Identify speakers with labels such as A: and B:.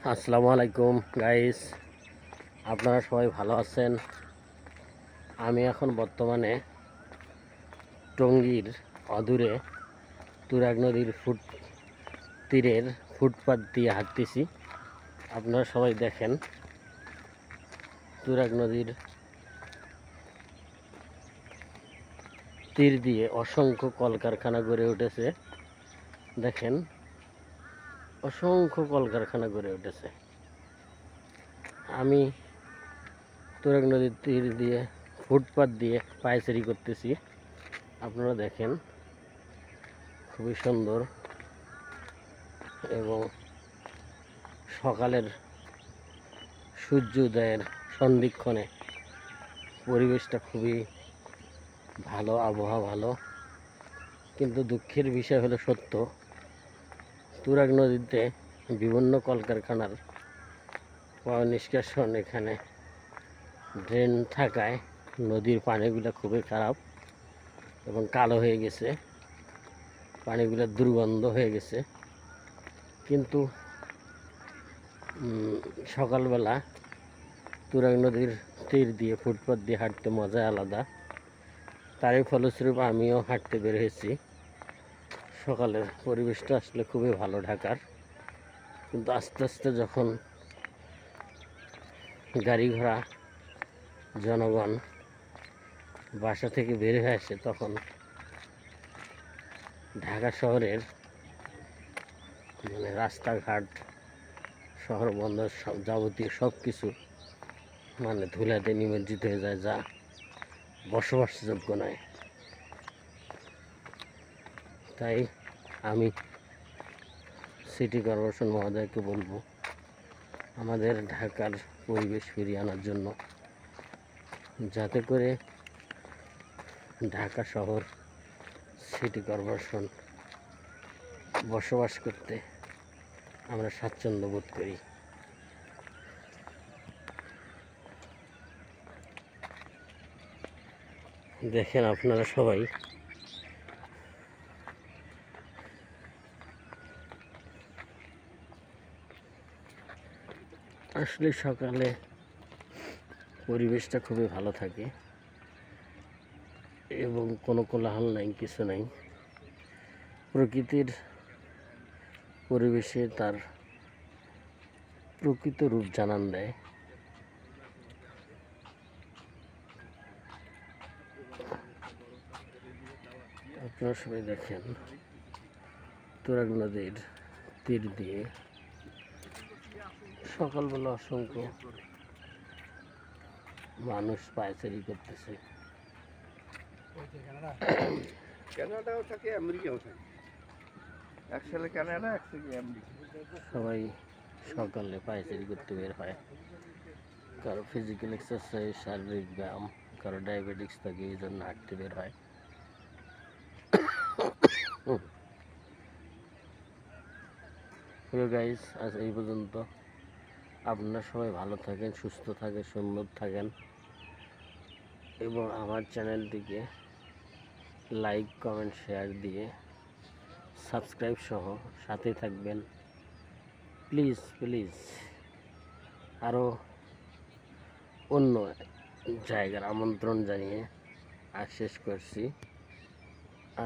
A: আসসালামু আলাইকুম গাইস, আপনারা সবাই ভালো আছেন। আমি এখন বর্তমানে টঙ্গীর অদূরে তুরাগ নদীর তীরের ফুটপাত দিয়ে হাঁটতেছি। আপনারা সবাই দেখেন, তুরাগ নদীর তীর দিয়ে অসংখ্য কলকারখানা গড়ে উঠেছে। দেখেন, অসংখ্য কলকারখানা গড়ে উঠেছে। আমি তুরাগ নদীর তীর দিয়ে ফুটপাত দিয়ে পায়চারি করতেছি। আপনারা দেখেন, খুবই সুন্দর এবং সকালের সূর্য উদয়ের সন্ধিক্ষণে পরিবেশটা খুবই ভালো, আবহাওয়া ভালো। কিন্তু দুঃখের বিষয় হলো সত্য, তুরাগ নদীতে বিভিন্ন কলকারখানার নিষ্কাশন এখানে ড্রেন থাকায় নদীর পানিগুলো খুবই খারাপ এবং কালো হয়ে গেছে, পানিগুলো দুর্গন্ধ হয়ে গেছে। কিন্তু সকালবেলা তুরাগ নদীর তীর দিয়ে ফুটপাত দিয়ে হাঁটতে মজা আলাদা। তারই ফলস্বরূপ আমিও হাঁটতে বের হয়েছি। সকালের পরিবেশটা আসলে খুবই ভালো ঢাকার, কিন্তু আস্তে আস্তে যখন গাড়ি ঘোড়া জনগণ বাসা থেকে বের হয়ে আসে, তখন ঢাকা শহরের রাস্তাঘাট, শহর বন্দর যাবতীয় সব কিছু ধুলাতে নিমজ্জিত হয়ে যায়, যা বসবাসযোগ্য নয়। তাই আমি সিটি কর্পোরেশন মহোদয়কে বলবো, আমাদের ঢাকার পরিবেশ ফিরিয়ে আনার জন্য, যাতে করে ঢাকা শহর সিটি কর্পোরেশন বসবাস করতে আমরা স্বাচ্ছন্দ্য বোধ করি। দেখেন আপনারা সবাই, আসলে সকালে পরিবেশটা খুবই ভালো থাকে এবং কোনো কোলাহল নাই, কিছু নাই। প্রকৃতির পরিবেশে তার প্রকৃত রূপ জানান দেয়। আপনারা সবাই দেখেন, তুরাগ নদীর তীর দিয়ে সকালবেলা অসংখ্য মানুষ পায়চারি করতেছে।
B: কানাডাও থাকে, আমেরিকাও থাকে, একসাথে কানাডা একসাথে আমেরিকা।
A: সবাই সকালে পায়চারি করতে বের হয়। কারো ফিজিক্যাল এক্সারসাইজ, শারীরিক ব্যায়াম, কারো ডায়াবেটিক্স থাকে, এই জন্য হাঁটতে বের হয়। প্রিয় গাইস, আজ এই পর্যন্ত। আপনারা সবাই ভালো থাকেন, সুস্থ থাকেন, সুন্দর থাকেন এবং আমার চ্যানেলটিকে লাইক, কমেন্ট, শেয়ার দিয়ে সাবস্ক্রাইব সহ সাথে থাকবেন। Please please. আরও অন্য জায়গার আমন্ত্রণ জানিয়ে শেষ করছি।